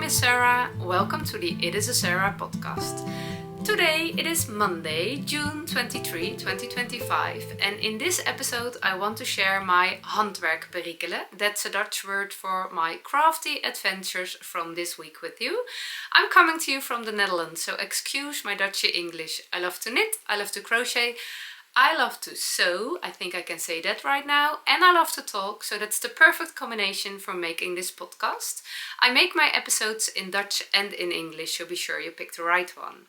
is Sarah. Welcome to the It is a Sarah podcast. Today it is Monday, June 23, 2025, and in this episode I want to share my handwerk perikelen. That's a Dutch word for my crafty adventures from this week with you. I'm coming to you from the Netherlands, so excuse my Dutchy English. I love to knit, I love to crochet, I love to sew, I think I can say that right now, and I love to talk, so that's the perfect combination for making this podcast. I make my episodes in Dutch and in English, so be sure you pick the right one.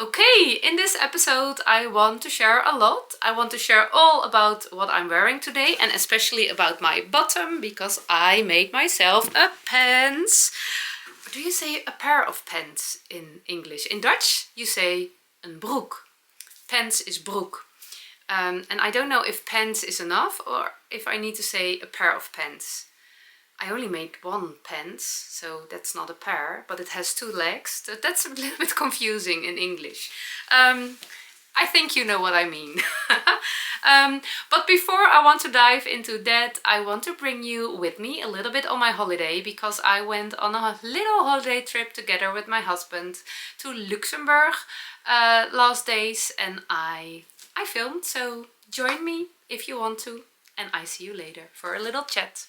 Okay, in this episode I want to share a lot. I want to share all about what I'm wearing today and especially about my bottom because I made myself a pants. Do you say a pair of pants in English? In Dutch you say een broek. Pants is broek. And I don't know if pants is enough or if I need to say a pair of pants. I only made one pants, so that's not a pair, but it has two legs. So that's a little bit confusing in English. I think you know what I mean. But before I want to dive into that, I want to bring you with me a little bit on my holiday because I went on a little holiday trip together with my husband to Luxemburg last days, and I filmed, so join me if you want to, and I see you later for a little chat.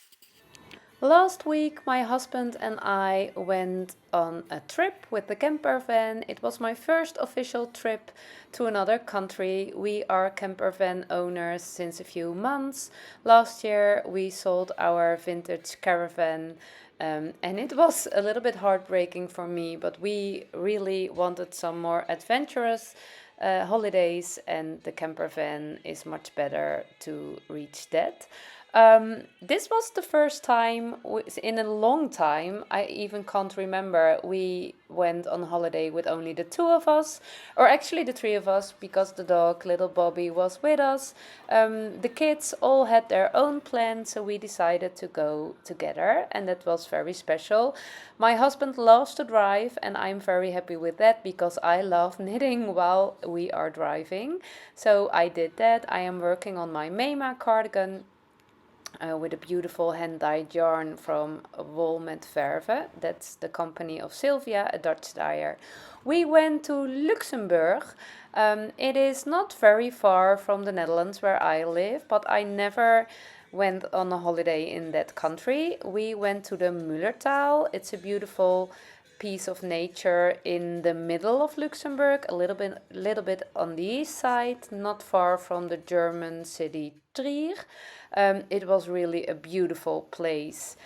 Last week my husband and I went on a trip with the camper van. It was my first official trip to another country. We are camper van owners since a few months. Last year we sold our vintage caravan and it was a little bit heartbreaking for me, but we really wanted some more adventurous holidays, and the camper van is much better to reach that. This was the first time in a long time, I even can't remember, we went on holiday with only the two of us, or actually the three of us, because the dog, little Bobby, was with us. The kids all had their own plans, so we decided to go together, and that was very special. My husband loves to drive, and I'm very happy with that because I love knitting while we are driving. So I did that. I am working on my Maema cardigan with a beautiful hand-dyed yarn from Verve. That's the company of Sylvia, a Dutch dyer. We went to Luxemburg. It is not very far from the Netherlands where I live, but I never went on a holiday in that country. We went to the Mullerthal. It's a beautiful piece of nature in the middle of Luxembourg, a little bit on the east side, not far from the German city Trier. It was really a beautiful place.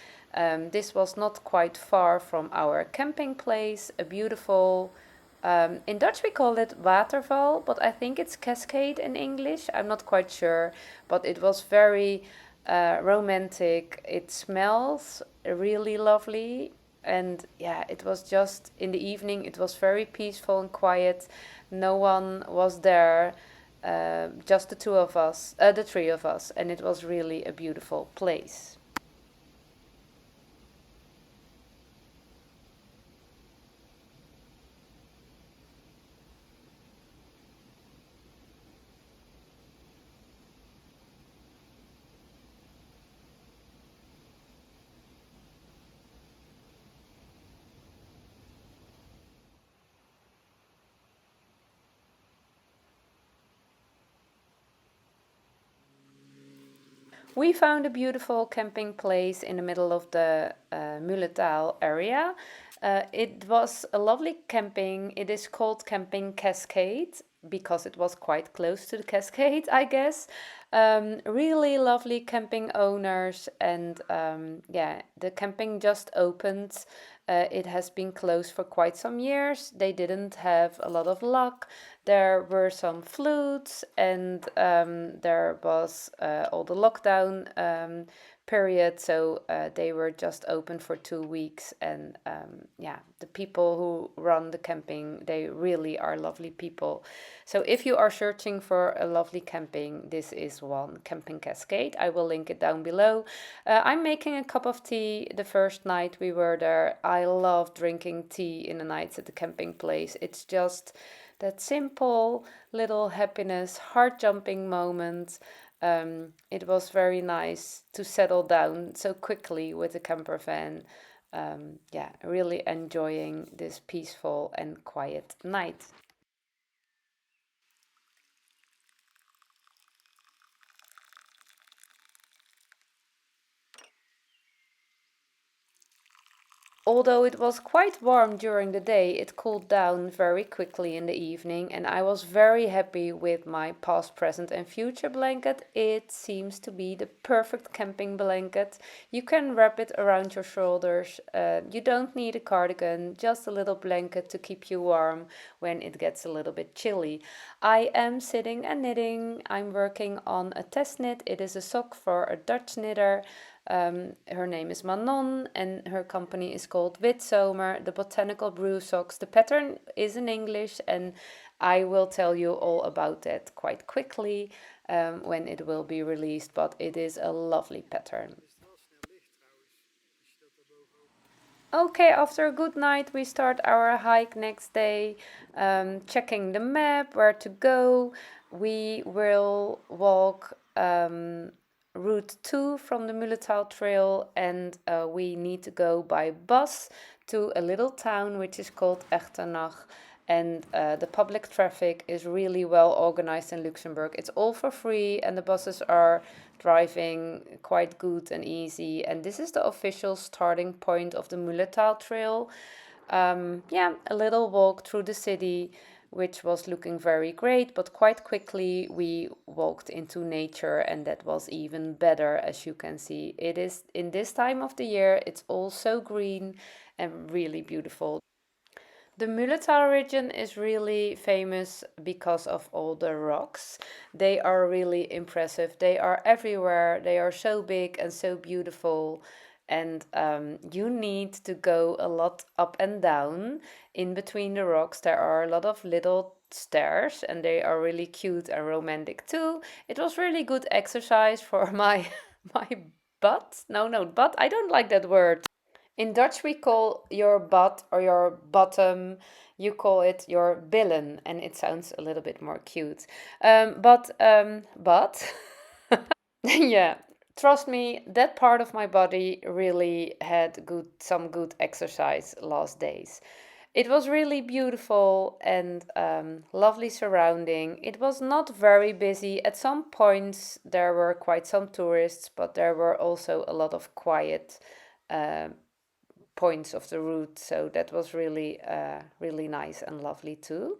This was not quite far from our camping place, a beautiful, in Dutch we call it waterval, but I think it's Cascade in English, I'm not quite sure, but it was very romantic. It smells really lovely. And yeah, it was just in the evening, it was very peaceful and quiet. No one was there, just the three of us, and it was really a beautiful place. We found a beautiful camping place in the middle of the Mullerthal area. It was a lovely camping. It is called Camping Cascade because it was quite close to the Cascade, I guess. Really lovely camping owners, and the camping just opened. It has been closed for quite some years. They didn't have a lot of luck. There were some floods, and there was all the lockdown period, so they were just open for 2 weeks. And the people who run the camping, they really are lovely people. So if you are searching for a lovely camping, this is one, Camping Cascade. I will link it down below. I'm making a cup of tea the first night we were there. I love drinking tea in the nights at the camping place. It's just that simple little happiness, heart-jumping moment. It was very nice to settle down so quickly with the camper van. yeah, really enjoying this peaceful and quiet night. Although it was quite warm during the day, it cooled down very quickly in the evening, and I was very happy with my past, present, and future blanket. It seems to be the perfect camping blanket. You can wrap it around your shoulders. You don't need a cardigan, just a little blanket to keep you warm when it gets a little bit chilly. I am sitting and knitting. I'm working on a test knit. It is a sock for a Dutch knitter. Her name is Manon and her company is called Witzomer, the Botanical Brew socks. The pattern is in English and I will tell you all about that quite quickly when it will be released, but it is a lovely pattern. Okay, after a good night, we start our hike next day, checking the map, where to go. We will walk route 2 from the Mullerthal Trail, and we need to go by bus to a little town which is called Echternach. And the public traffic is really well organized in Luxembourg. It's all for free, and the buses are driving quite good and easy. And this is the official starting point of the Mullerthal Trail. Yeah, a little walk through the city, which was looking very great, but quite quickly we walked into nature, and that was even better. As you can see, it is in this time of the year, it's all so green and really beautiful. The Mullerthal region is really famous because of all the rocks. They are really impressive. They are everywhere. They are so big and so beautiful. And you need to go a lot up and down in between the rocks. There are a lot of little stairs, and they are really cute and romantic too. It was really good exercise for my my butt. No, no, butt. I don't like that word. In Dutch, we call your butt or your bottom, you call it your billen, and it sounds a little bit more cute. But yeah, trust me, that part of my body really had some good exercise last days. It was really beautiful and lovely surrounding. It was not very busy. At some points, there were quite some tourists, but there were also a lot of quiet uh, points of the route. So that was really, really nice and lovely too.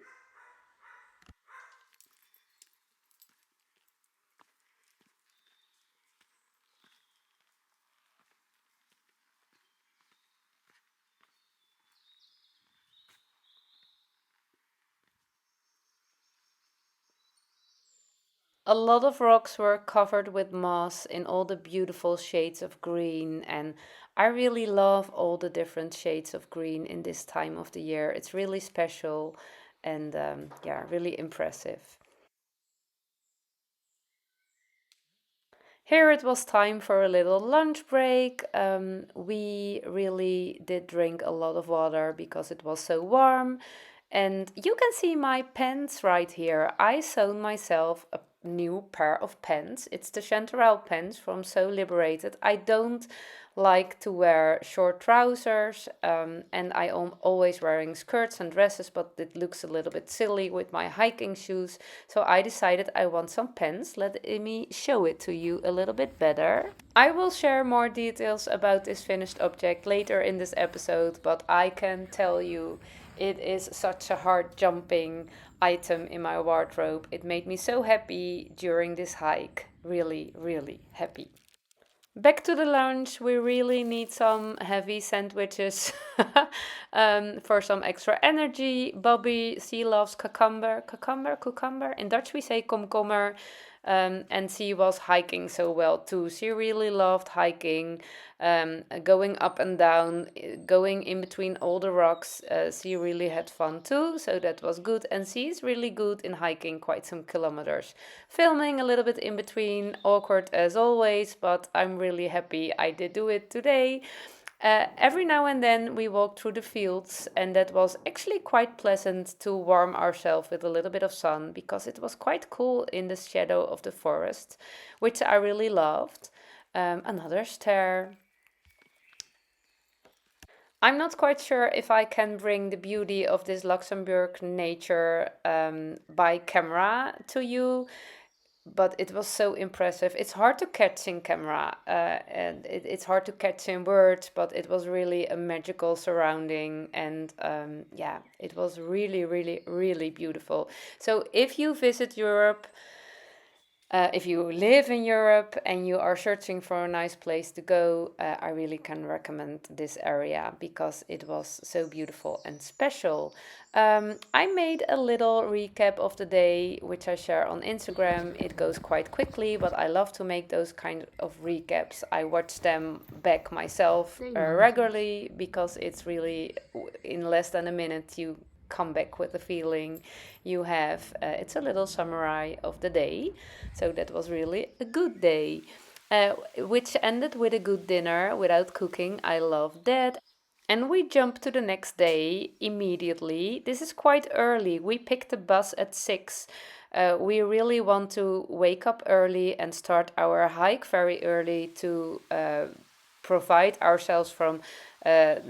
A lot of rocks were covered with moss in all the beautiful shades of green, and I really love all the different shades of green in this time of the year. It's really special and yeah, really impressive. Here it was time for a little lunch break. We really did drink a lot of water because it was so warm. And you can see my pants right here. I sewn myself a new pair of pants. It's the Chanterelle Pants from So Liberated. I don't like to wear short trousers, and I am always wearing skirts and dresses, but it looks a little bit silly with my hiking shoes. So I decided I want some pants. Let me show it to you a little bit better. I will share more details about this finished object later in this episode, but I can tell you it is such a hard jumping item in my wardrobe. It made me so happy during this hike. Really, really happy. Back to the lunch. We really need some heavy sandwiches for some extra energy. Bobby, she loves cucumber. In Dutch, we say komkommer. And she was hiking so well too. She really loved hiking, going up and down, going in between all the rocks. She really had fun too, so that was good. And she's really good in hiking quite some kilometers. Filming a little bit in between, awkward as always, but I'm really happy I did do it today. Every now and then we walked through the fields, and that was actually quite pleasant to warm ourselves with a little bit of sun because it was quite cool in the shadow of the forest, which I really loved. Another stair. I'm not quite sure if I can bring the beauty of this Luxembourg nature by camera to you, but it was so impressive. It's hard to catch in camera, and it's hard to catch in words, but it was really a magical surrounding, and yeah, it was really, really, really beautiful. So if you visit Europe, if you live in Europe and you are searching for a nice place to go, I really can recommend this area because it was so beautiful and special. I made a little recap of the day, which I share on Instagram. It goes quite quickly, but I love to make those kind of recaps. I watch them back myself regularly because it's really, in less than a minute, you come back with the feeling you have. It's a little summary of the day. So that was really a good day, which ended with a good dinner without cooking. I love that. And we jump to the next day immediately. This is quite early. We picked the bus at 6. We really want to wake up early and start our hike very early to provide ourselves from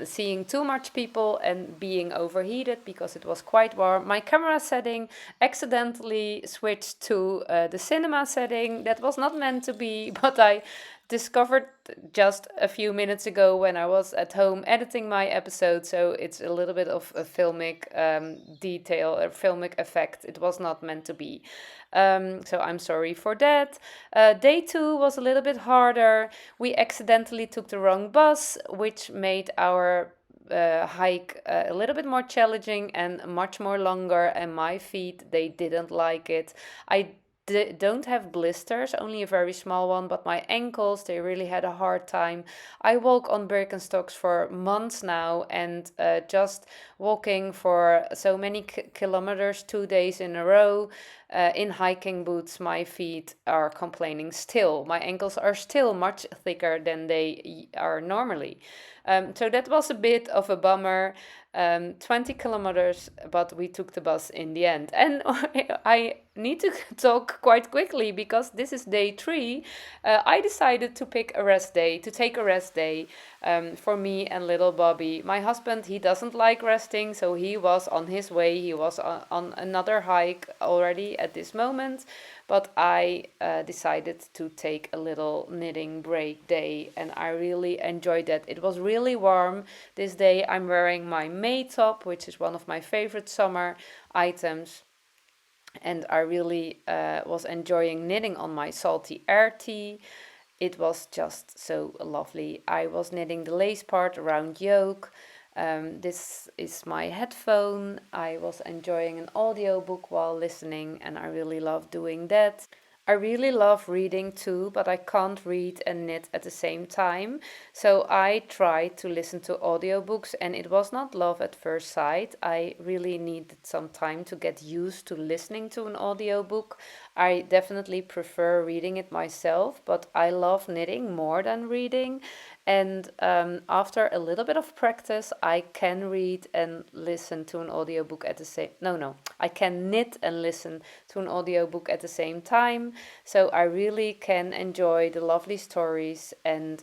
seeing too much people and being overheated because it was quite warm. My camera setting accidentally switched to the cinema setting. That was not meant to be, but I discovered just a few minutes ago when I was at home editing my episode, so it's a little bit of a filmic detail, a filmic effect. It was not meant to be. So I'm sorry for that. Day 2 was a little bit harder. We accidentally took the wrong bus, which made our hike a little bit more challenging and much more longer, and my feet, they didn't like it. I don't have blisters, only a very small one, but my ankles, they really had a hard time. I walk on Birkenstocks for months now, and just walking for so many kilometers 2 days in a row in hiking boots, my feet are complaining still. My ankles are still much thicker than they are normally. So that was a bit of a bummer. 20 kilometers, but we took the bus in the end. And I need to talk quite quickly because this is day 3. I decided to take a rest day for me and little Bobby. My husband, he doesn't like resting, so he was on his way. He was on another hike already at this moment. But I decided to take a little knitting break day, and I really enjoyed that. It was really warm this day. I'm wearing my Maed top, which is one of my favorite summer items. And I really was enjoying knitting on my salty air tea. It was just so lovely. I was knitting the lace part around yoke. This is my headphone. I was enjoying an audiobook while listening, and I really love doing that. I really love reading too, but I can't read and knit at the same time. So I tried to listen to audiobooks, and it was not love at first sight. I really needed some time to get used to listening to an audiobook. I definitely prefer reading it myself, but I love knitting more than reading. And after a little bit of practice, I can read and listen to an audiobook at the same... No, I can knit and listen to an audiobook at the same time. So I really can enjoy the lovely stories and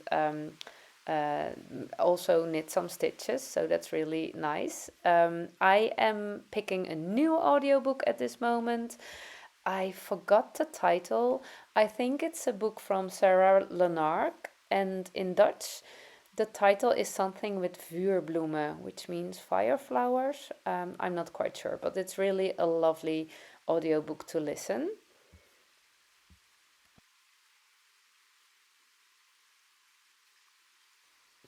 also knit some stitches. So that's really nice. I am picking a new audiobook at this moment. I forgot the title. I think it's a book from Sarah Lenark. And in Dutch, the title is something with vuurbloemen, which means fire flowers. I'm not quite sure, but it's really a lovely audiobook to listen.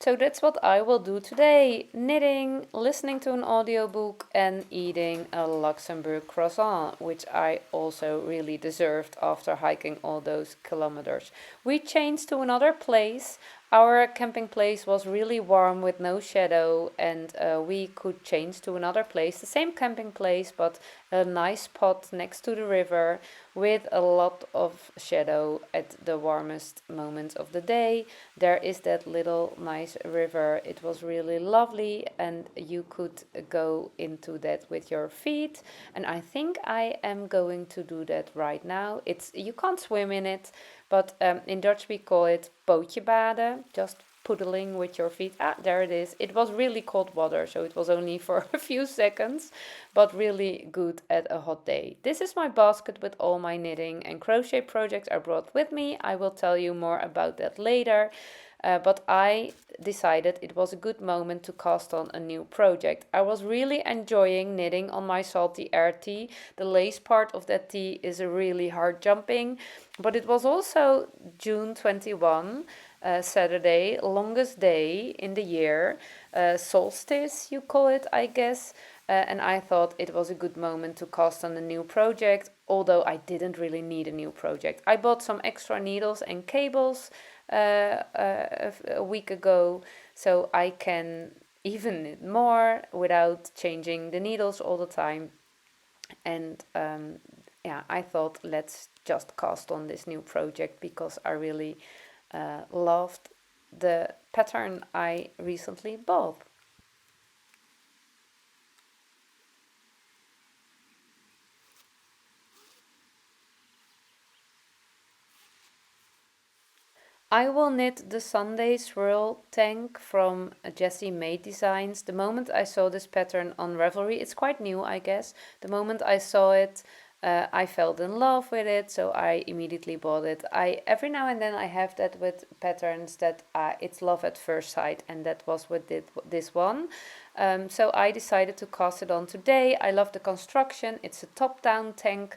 So that's what I will do today. Knitting, listening to an audiobook, and eating a Luxembourg croissant, which I also really deserved after hiking all those kilometers. We changed to another place. Our camping place was really warm with no shadow, and we could change to another place, the same camping place, but a nice spot next to the river with a lot of shadow at the warmest moments of the day. There is that little nice river. It was really lovely, and you could go into that with your feet. And I think I am going to do that right now. You can't swim in it, but in Dutch we call it pootje baden, just puddling with your feet. Ah, there it is. It was really cold water, so it was only for a few seconds, but really good at a hot day. This is my basket with all my knitting and crochet projects I brought with me. I will tell you more about that later. But I decided it was a good moment to cast on a new project. I was really enjoying knitting on my salty air tee. The lace part of that tee is a really HeartJumping, but it was also June 21, Saturday, longest day in the year, solstice you call it, I guess. And I thought it was a good moment to cast on a new project, although I didn't really need a new project. I bought some extra needles and cables a week ago, so I can even knit more without changing the needles all the time. And yeah, I thought let's just cast on this new project because I really loved the pattern I recently bought. I will knit the Sundae Swirl tank from Jessie Maed Designs. The moment I saw this pattern on Ravelry, it's quite new I guess, the moment I saw it I fell in love with it, so I immediately bought it. Every now and then I have that with patterns that it's love at first sight, and that was with this one. So I decided to cast it on today. I love the construction. It's a top-down tank.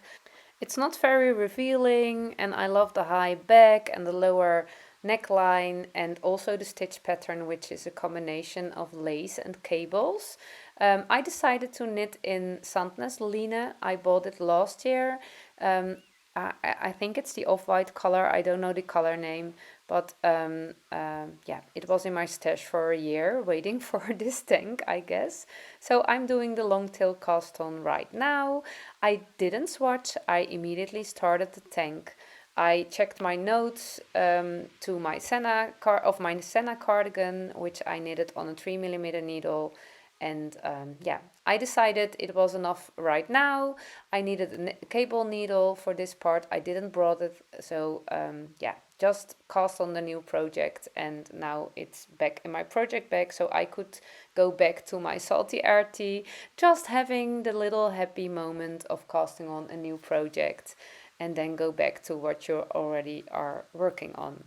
It's not very revealing, and I love the high back and the lower neckline, and also the stitch pattern, which is a combination of lace and cables. I decided to knit in Sandnes line. I bought it last year. I think it's the off-white color. I don't know the color name, but yeah, it was in my stash for a year waiting for this tank, I guess. So I'm doing the long tail cast on right now. I didn't swatch. I immediately started the tank. I checked my notes to my Senna cardigan, which I knitted on a 3mm needle. And yeah, I decided it was enough right now. I needed a cable needle for this part. I didn't brought it, so yeah, just cast on the new project, and now it's back in my project bag, so I could go back to my salty arty, just having the little happy moment of casting on a new project, and then go back to what you already are working on.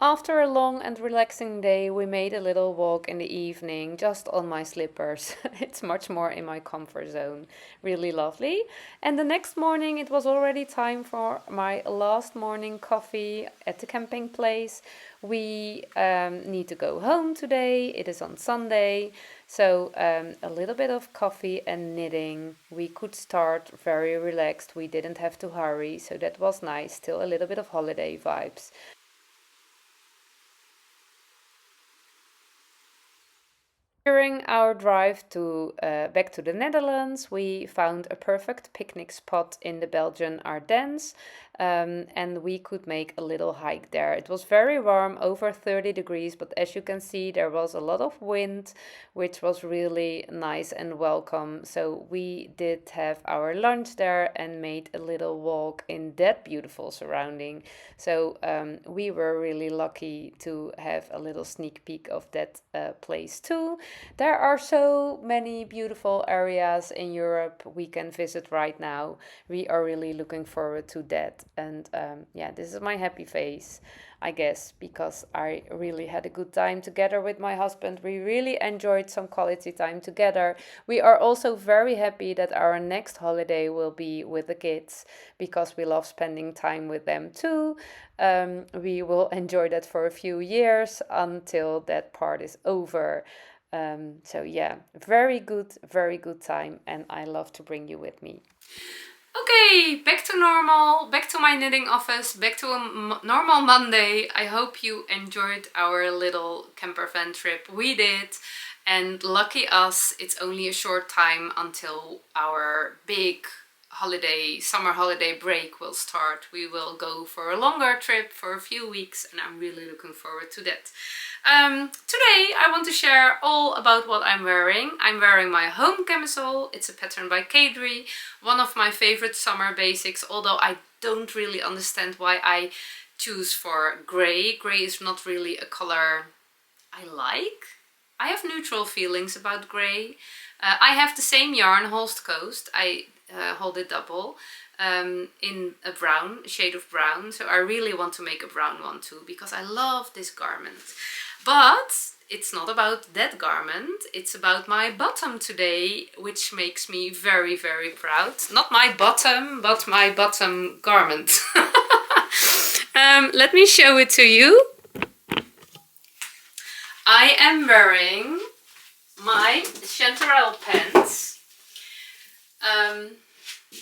After a long and relaxing day, we made a little walk in the evening, just on my slippers. It's much more in my comfort zone. Really lovely. And the next morning, it was already time for my last morning coffee at the camping place. We need to go home today. It is on Sunday. So a little bit of coffee and knitting. We could start very relaxed. We didn't have to hurry, so that was nice. Still a little bit of holiday vibes. During our drive back to the Netherlands, we found a perfect picnic spot in the Belgian Ardennes, and we could make a little hike there. It was very warm, over 30 degrees, but as you can see, there was a lot of wind, which was really nice and welcome. So we did have our lunch there and made a little walk in that beautiful surrounding. So we were really lucky to have a little sneak peek of that place too. There are so many beautiful areas in Europe we can visit right now. We are really looking forward to that. And yeah, this is my happy face, I guess, because I really had a good time together with my husband. We really enjoyed some quality time together. We are also very happy that our next holiday will be with the kids, because we love spending time with them too. We will enjoy that for a few years until that part is over. So yeah, very good time, and I love to bring you with me. Okay, back to normal, back to my knitting office, back to a normal Monday. I hope you enjoyed our little camper van trip. We did, and lucky us, it's only a short time until our big summer holiday break will start. We will go for a longer trip for a few weeks, and I'm really looking forward to that. Today I want to share all about what I'm wearing. I'm wearing my home camisole. It's a pattern by Caidree, one of my favorite summer basics, although I don't really understand why I choose for grey. Grey is not really a color I like. I have neutral feelings about grey. I have the same yarn, Holst Coast. I hold it double in a brown, shade of brown. So I really want to make a brown one too, because I love this garment. But it's not about that garment. It's about my bottom today, which makes me very, very proud. Not my bottom, but my bottom garment. Let me show it to you. I am wearing my Chanterelle Pants.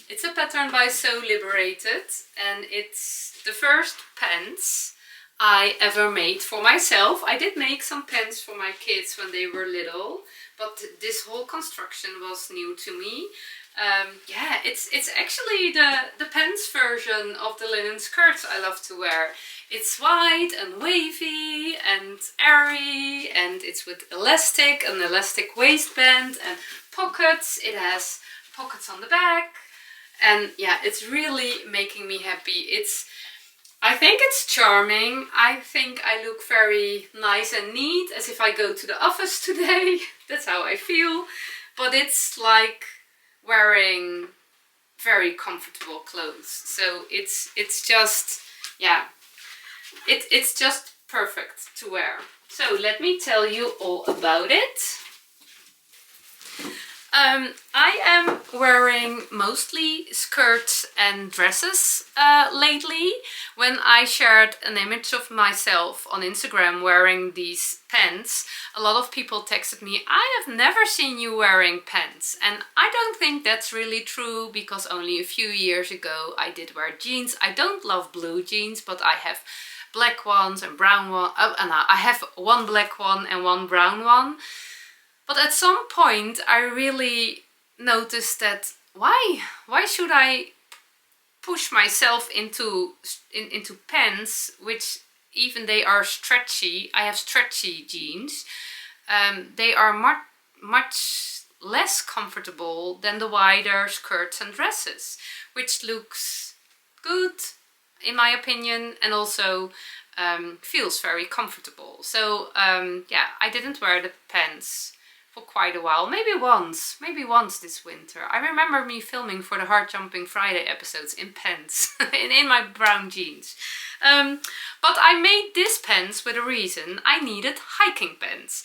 It's a pattern by Liberated, and it's the first pants I ever made for myself. I did make some pants for my kids when they were little, but this whole construction was new to me. Yeah, it's actually the pants version of the linen skirts I love to wear. It's wide and wavy and airy, and it's with an elastic waistband and pockets. It has pockets on the back, and yeah, it's really making me happy. I think it's charming. I think I look very nice and neat, as if I go to the office today. That's how I feel. But it's like wearing very comfortable clothes. So it's just, yeah, it's just perfect to wear. So let me tell you all about it. I am wearing mostly skirts and dresses lately. When I shared an image of myself on Instagram wearing these pants, a lot of people texted me, "I have never seen you wearing pants." And I don't think that's really true, because only a few years ago I did wear jeans. I don't love blue jeans, but I have black ones and brown ones. And I have one black one and one brown one. But at some point I really noticed that why should I push myself into pants, which even they are stretchy. I have stretchy jeans. They are much less comfortable than the wider skirts and dresses, which looks good in my opinion, and also feels very comfortable. So yeah, I didn't wear the pants for quite a while, maybe once this winter. I remember me filming for the HeartJumping Friday episodes in pants, in my brown jeans. But I made this pants with a reason. I needed hiking pants.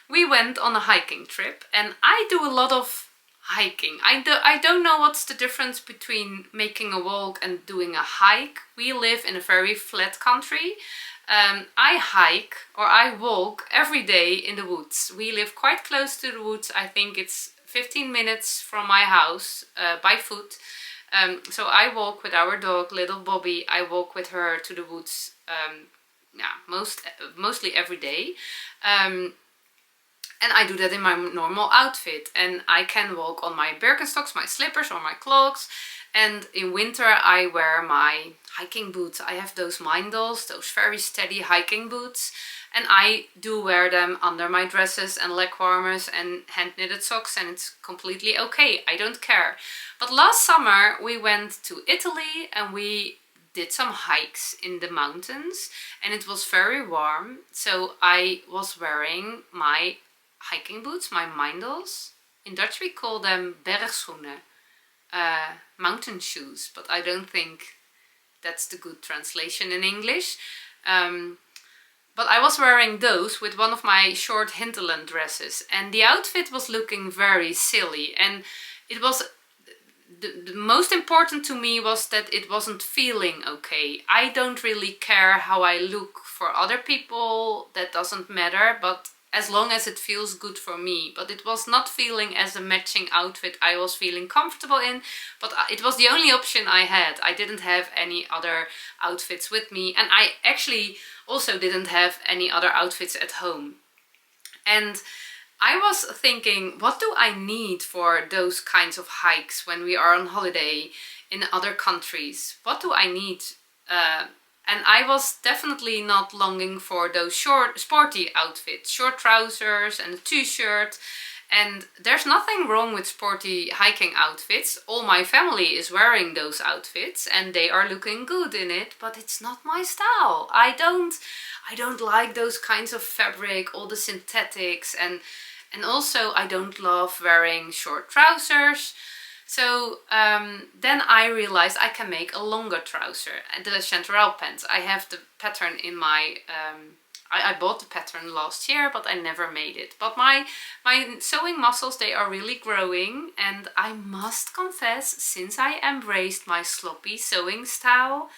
We went on a hiking trip, and I do a lot of hiking. I don't know what's the difference between making a walk and doing a hike. We live in a very flat country. I hike or I walk every day in the woods. We live quite close to the woods. I think it's 15 minutes from my house by foot. So I walk with our dog, little Bobby. I walk with her to the woods yeah, mostly every day. And I do that in my normal outfit. And I can walk on my Birkenstocks, my slippers or my clogs. And in winter I wear my hiking boots. I have those Mindals, those very steady hiking boots. And I do wear them under my dresses and leg warmers and hand knitted socks, and it's completely okay. I don't care. But last summer we went to Italy and we did some hikes in the mountains, and it was very warm. So I was wearing my hiking boots, my Mindals. In Dutch we call them bergschoenen. Mountain shoes, but I don't think that's the good translation in English. But I was wearing those with one of my short hinterland dresses, and the outfit was looking very silly, and it was the most important to me was that it wasn't feeling okay. I don't really care how I look for other people, that doesn't matter, but as long as it feels good for me. But it was not feeling as a matching outfit I was feeling comfortable in, but it was the only option I had. I didn't have any other outfits with me, and I actually also didn't have any other outfits at home. And I was thinking, what do I need for those kinds of hikes when we are on holiday in other countries? What do I need? And I was definitely not longing for those short, sporty outfits, short trousers and a t-shirt. And there's nothing wrong with sporty hiking outfits. All my family is wearing those outfits and they are looking good in it, but it's not my style. I don't like those kinds of fabric, all the synthetics, and also I don't love wearing short trousers. So then I realized I can make a longer trouser, the Chanterelle Pants. I have the pattern in my, I bought the pattern last year, but I never made it. But my sewing muscles, they are really growing, and I must confess, since I embraced my sloppy sewing style,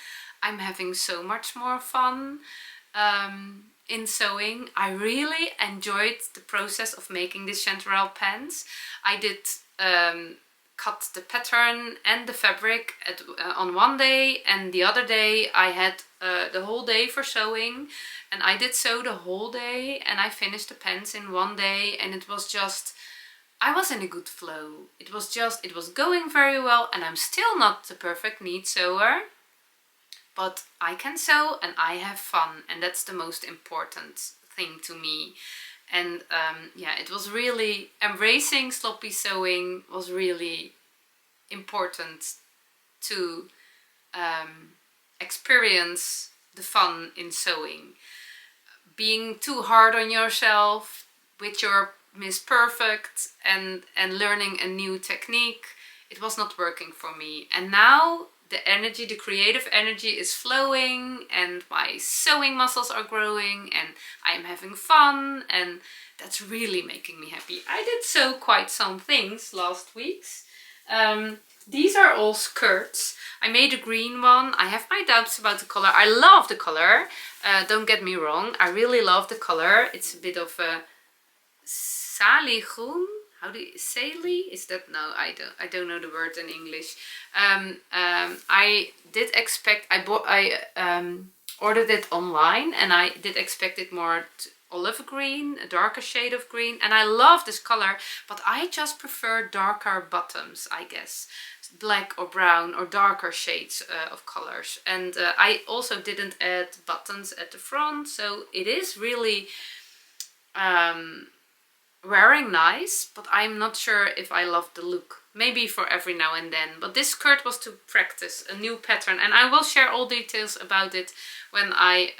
I'm having so much more fun in sewing. I really enjoyed the process of making this Chanterelle Pants. I did cut the pattern and the fabric on one day, and the other day I had the whole day for sewing, and I did sew the whole day, and I finished the pants in one day, and it was just, I was in a good flow. It was going very well, and I'm still not the perfect neat sewer, but I can sew and I have fun, and that's the most important thing to me. And yeah, it was really, embracing sloppy sewing was really important to experience the fun in sewing. Being too hard on yourself with your Miss Perfect and learning a new technique, it was not working for me. And now the energy, the creative energy is flowing, and my sewing muscles are growing, and I'm having fun, and that's really making me happy. I did sew quite some things last weeks. These are all skirts. I made a green one. I have my doubts about the color. I love the color. Don't get me wrong. I really love the color. It's a bit of a saliggroen. How do you say is that? No, I don't know the word in English. I did expect, I ordered it online, and I did expect it more olive green, a darker shade of green, and I love this color, but I just prefer darker bottoms, I guess. Black or brown or darker shades of colors. And I also didn't add buttons at the front, so it is really wearing nice, but I'm not sure if I love the look. Maybe for every now and then. But this skirt was to practice a new pattern, and I will share all details about it when I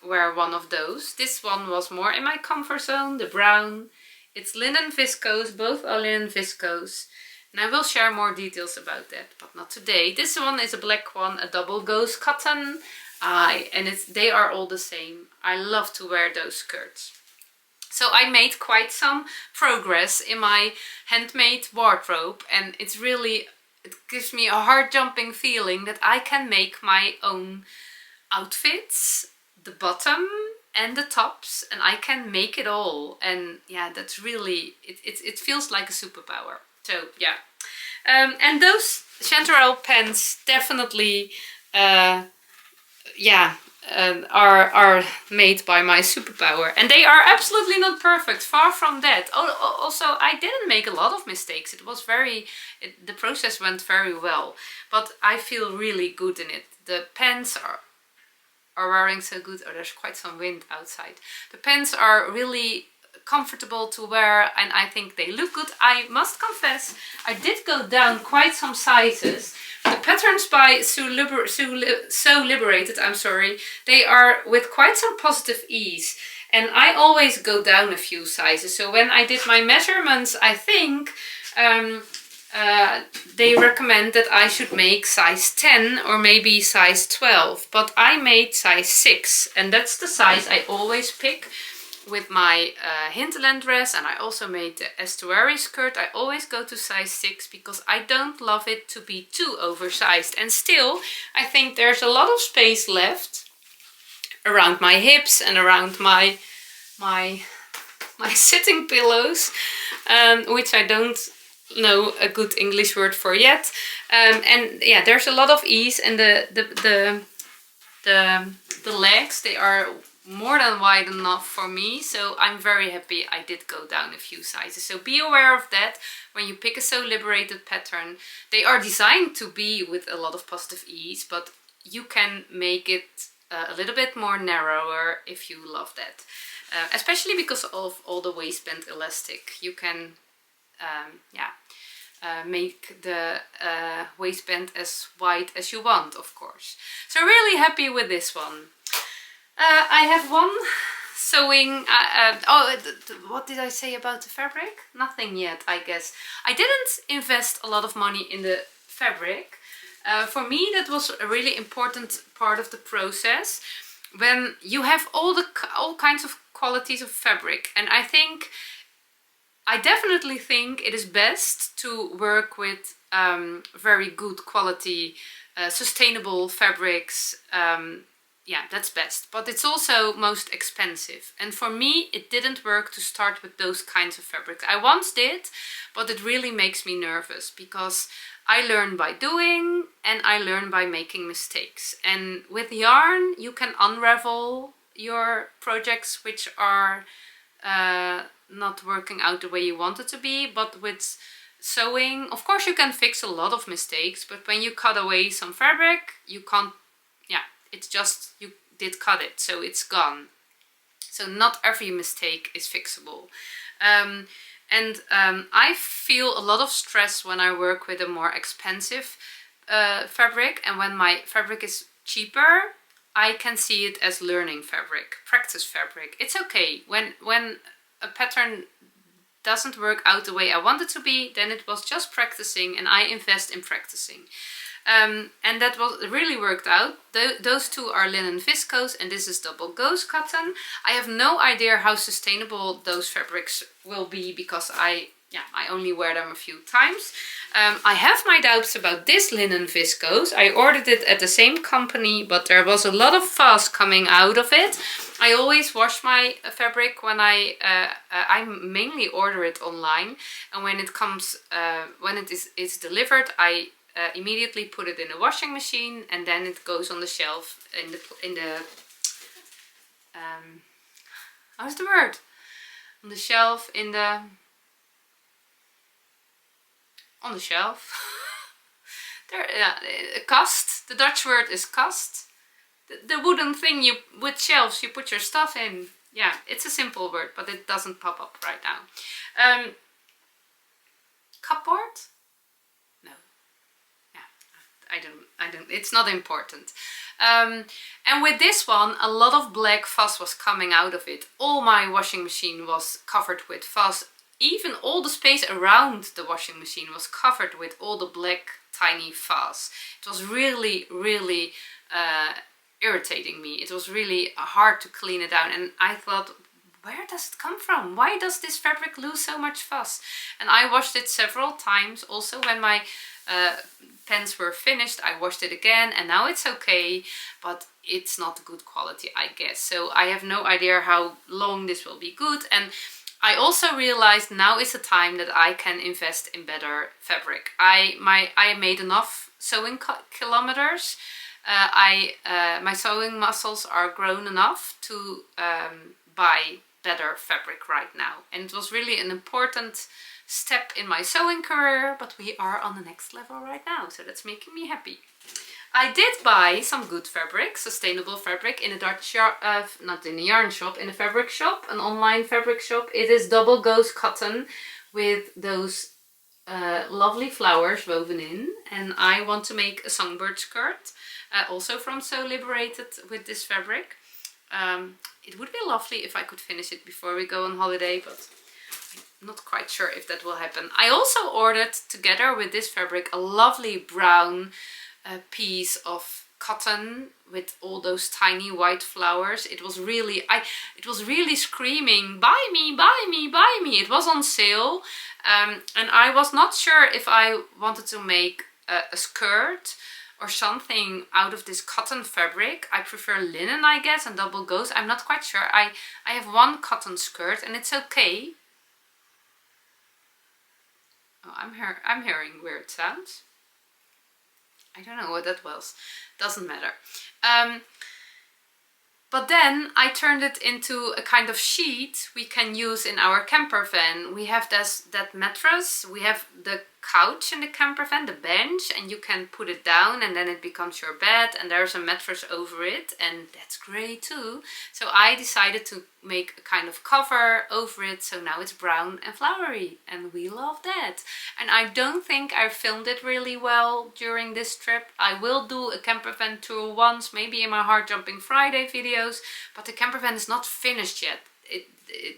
wear one of those. This one was more in my comfort zone, the brown. It's linen viscose, both are linen viscose. And I will share more details about that, but not today. This one is a black one, a double gauze cotton. And they are all the same. I love to wear those skirts. So I made quite some progress in my handmade wardrobe, and it gives me a heart-jumping feeling that I can make my own outfits, the bottom and the tops, and I can make it all. And yeah, that's really, it feels like a superpower. So yeah, and those Chanterelle pants definitely, yeah, are made by my superpower, and they are absolutely not perfect, far from that. Also, I didn't make a lot of mistakes. It was the process went very well, but I feel really good in it. The pants are wearing so good. Oh, there's quite some wind outside. The pants are really comfortable to wear, and I think they look good. I must confess, I did go down quite some sizes. The patterns by So Liberated, I'm sorry, they are with quite some positive ease, and I always go down a few sizes. So when I did my measurements, I think they recommend that I should make size 10 or maybe size 12, but I made size 6, and that's the size I always pick with my hinterland dress. And I also made the estuary skirt. I always go to size 6 because I don't love it to be too oversized. And still, I think there's a lot of space left around my hips and around my sitting pillows, which I don't know a good English word for yet. And yeah, there's a lot of ease, and the legs, they are more than wide enough for me, so I'm very happy I did go down a few sizes. So be aware of that when you pick a So Liberated pattern. They are designed to be with a lot of positive ease, but you can make it a little bit more narrower if you love that. Especially because of all the waistband elastic. You can make the waistband as wide as you want, of course. So really happy with this one. I have one sewing, what did I say about the fabric? Nothing yet, I guess. I didn't invest a lot of money in the fabric. For me, that was a really important part of the process. When you have all kinds of qualities of fabric, and I definitely think it is best to work with very good quality, sustainable fabrics. Yeah, that's best, but it's also most expensive. And for me, it didn't work to start with those kinds of fabrics. I once did, but it really makes me nervous because I learn by doing and I learn by making mistakes. And with yarn, you can unravel your projects which are not working out the way you want it to be. But with sewing, of course, you can fix a lot of mistakes, but when you cut away some fabric, you can't, it's just, you did cut it, so it's gone. So not every mistake is fixable. I feel a lot of stress when I work with a more expensive fabric, and when my fabric is cheaper, I can see it as learning fabric, practice fabric. It's okay. When a pattern doesn't work out the way I want it to be, then it was just practicing, and I invest in practicing. And that really worked out. Those two are linen viscose, and this is double gauze cotton. I have no idea how sustainable those fabrics will be because I only wear them a few times. I have my doubts about this linen viscose. I ordered it at the same company, but there was a lot of fuss coming out of it. I always wash my fabric when I mainly order it online, and when it comes, when it is delivered, I immediately put it in a washing machine, and then it goes on the shelf in the how's the word? On the shelf on the shelf. There, kast. The Dutch word is kast. The wooden thing with shelves you put your stuff in. Yeah, it's a simple word, but it doesn't pop up right now. Cupboard? No. I don't, it's not important. And with this one, a lot of black fuzz was coming out of it. All my washing machine was covered with fuzz. Even all the space around the washing machine was covered with all the black tiny fuzz. It was really, really irritating me. It was really hard to clean it out, and I thought, where does it come from? Why does this fabric lose so much fuzz? And I washed it several times. Also, when my pants were finished, I washed it again, and now it's okay, but it's not good quality, I guess. So I have no idea how long this will be good. And I also realized now is the time that I can invest in better fabric. I made enough sewing kilometers. My sewing muscles are grown enough to buy better fabric right now. And it was really an important step in my sewing career, but we are on the next level right now, so that's making me happy. I did buy some good fabric, sustainable fabric, in a Dutch not in a yarn shop, in a fabric shop, an online fabric shop. It is double gauze cotton with those lovely flowers woven in, and I want to make a songbird skirt, also from So Liberated, with this fabric. It would be lovely if I could finish it before we go on holiday, but I'm not quite sure if that will happen. I also ordered, together with this fabric, a lovely brown piece of cotton with all those tiny white flowers. It was really, it was really screaming, buy me, buy me, buy me. It was on sale, and I was not sure if I wanted to make a skirt or something out of this cotton fabric. I prefer linen, I guess, and double gauze. I'm not quite sure. I have one cotton skirt, and it's okay. Oh, I'm hearing weird sounds. I don't know what that was. Doesn't matter. But then I turned it into a kind of sheet we can use in our camper van. We have that mattress, we have the couch in the camper van, the bench, and you can put it down and then it becomes your bed and there's a mattress over it, and that's great too. So I decided to make a kind of cover over it, so now it's brown and flowery and we love that. And I don't think I filmed it really well during this trip. I will do a camper van tour once, maybe in my HeartJumping Friday videos, but the camper van is not finished yet.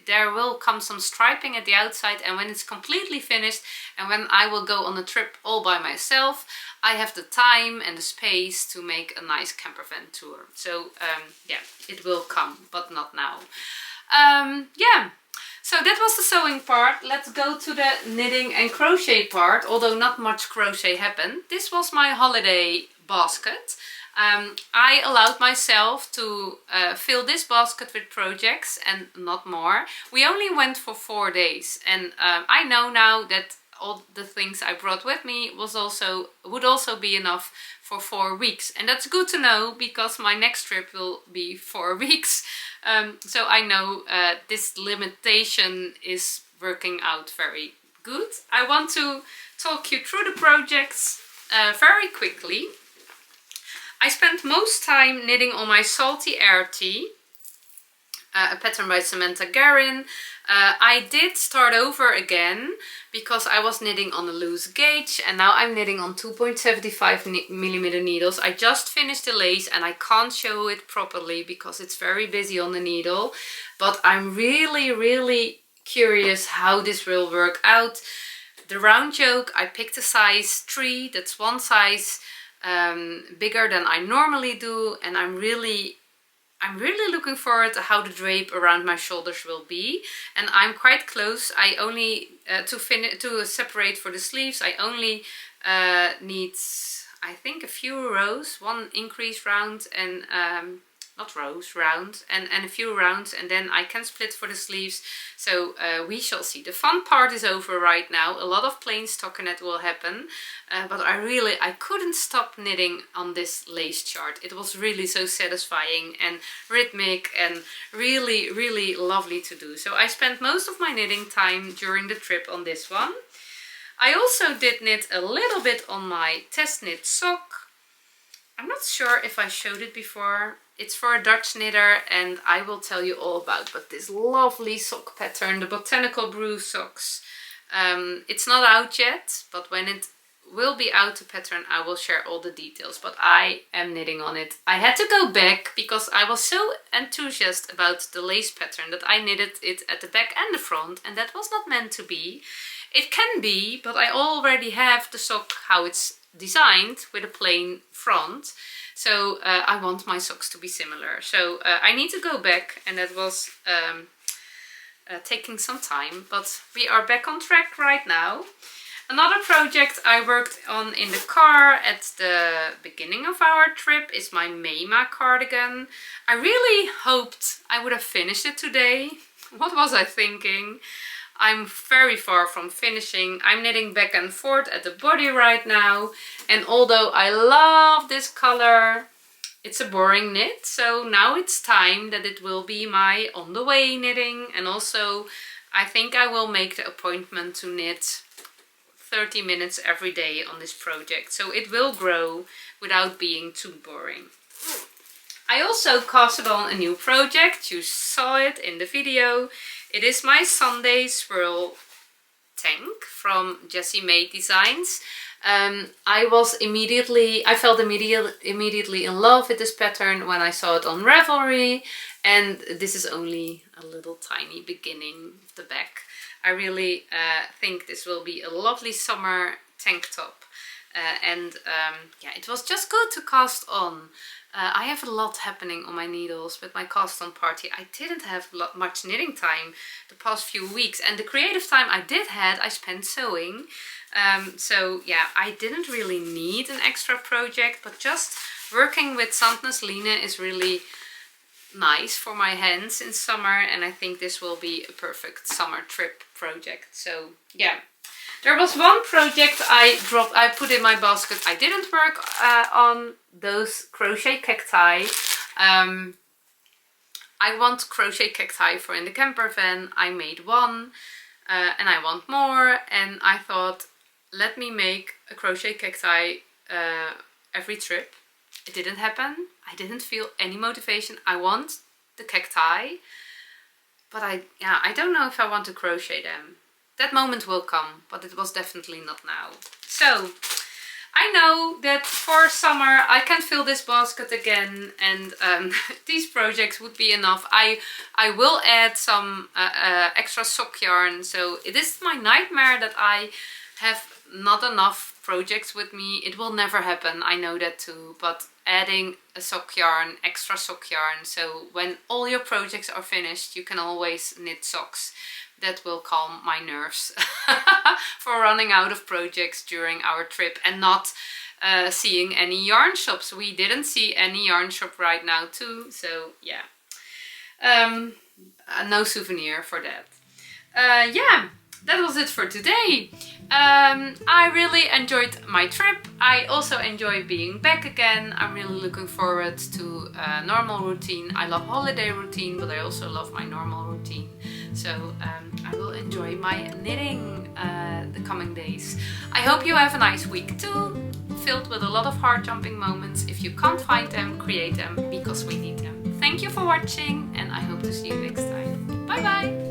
There will come some striping at the outside, and when it's completely finished and when I will go on a trip all by myself, I have the time and the space to make a nice camper van tour. So yeah, it will come, but not now. Yeah, so that was the sewing part. Let's go to the knitting and crochet part, although not much crochet happened. This was my holiday basket. I allowed myself to fill this basket with projects and not more. We only went for 4 days, and I know now that all the things I brought with me would also be enough for 4 weeks. And that's good to know, because my next trip will be 4 weeks. So I know this limitation is working out very good. I want to talk you through the projects very quickly. I spent most time knitting on my Salty Air Tee, a pattern by Samantha Guerin. I did start over again because I was knitting on a loose gauge, and now I'm knitting on 2.75mm needles. I just finished the lace and I can't show it properly because it's very busy on the needle, but I'm really curious how this will work out. The round yoke, I picked a size 3, that's one size bigger than I normally do, and I'm really looking forward to how the drape around my shoulders will be. And I'm quite close. I only to separate for the sleeves, I only need, I think, a few rows, one increase round and not rows, round, and a few rounds, and then I can split for the sleeves. So we shall see. The fun part is over right now. A lot of plain stockinette will happen, but I couldn't stop knitting on this lace chart. It was really so satisfying and rhythmic and really lovely to do. So I spent most of my knitting time during the trip on this one. I also did knit a little bit on my test knit sock. I'm not sure if I showed it before. It's for a Dutch knitter, and I will tell you all about. But this lovely sock pattern, the Botanical Brew socks. It's not out yet, but when it will be out, the pattern, I will share all the details. But I am knitting on it. I had to go back because I was so enthusiastic about the lace pattern that I knitted it at the back and the front, and that was not meant to be. It can be, but I already have the sock how it's designed with a plain front. So I want my socks to be similar. So I need to go back, and that was taking some time, but we are back on track right now. Another project I worked on in the car at the beginning of our trip is my Maema cardigan. I really hoped I would have finished it today. What was I thinking? I'm very far from finishing. I'm knitting back and forth at the body right now. And although I love this color, it's a boring knit. So now it's time that it will be my on the way knitting. And also I think I will make the appointment to knit 30 minutes every day on this project. So it will grow without being too boring. I also casted on a new project. You saw it in the video. It is my Sundae Swirl tank from Jessie Maed Designs. I felt immediately in love with this pattern when I saw it on Ravelry, and this is only a little tiny beginning of the back. I really think this will be a lovely summer tank top, yeah, it was just good to cast on. I have a lot happening on my needles with my cast on party. I didn't have much knitting time the past few weeks, and the creative time I did have, I spent sewing. So yeah, I didn't really need an extra project, but just working with Sandnesline is really nice for my hands in summer, and I think this will be a perfect summer trip project. So yeah. There was one project I put in my basket. I didn't work on those crochet cacti. I want crochet cacti for in the camper van. I made one and I want more, and I thought, let me make a crochet cacti every trip. It didn't happen. I didn't feel any motivation. I want the cacti, but I don't know if I want to crochet them. That moment will come, but it was definitely not now. So I know that for summer I can fill this basket again, and these projects would be enough. I will add some extra sock yarn. So it is my nightmare that I have not enough projects with me. It will never happen, I know that too, but adding a sock yarn, extra sock yarn, so when all your projects are finished you can always knit socks. That will calm my nerves for running out of projects during our trip and not seeing any yarn shops. We didn't see any yarn shop right now too, so yeah, no souvenir for that. Yeah, that was it for today. I really enjoyed my trip. I also enjoy being back again. I'm really looking forward to a normal routine. I love holiday routine, but I also love my normal routine. So I will enjoy my knitting the coming days. I hope you have a nice week too, filled with a lot of heart jumping moments. If you can't find them, create them, because we need them. Thank you for watching, and I hope to see you next time. Bye bye!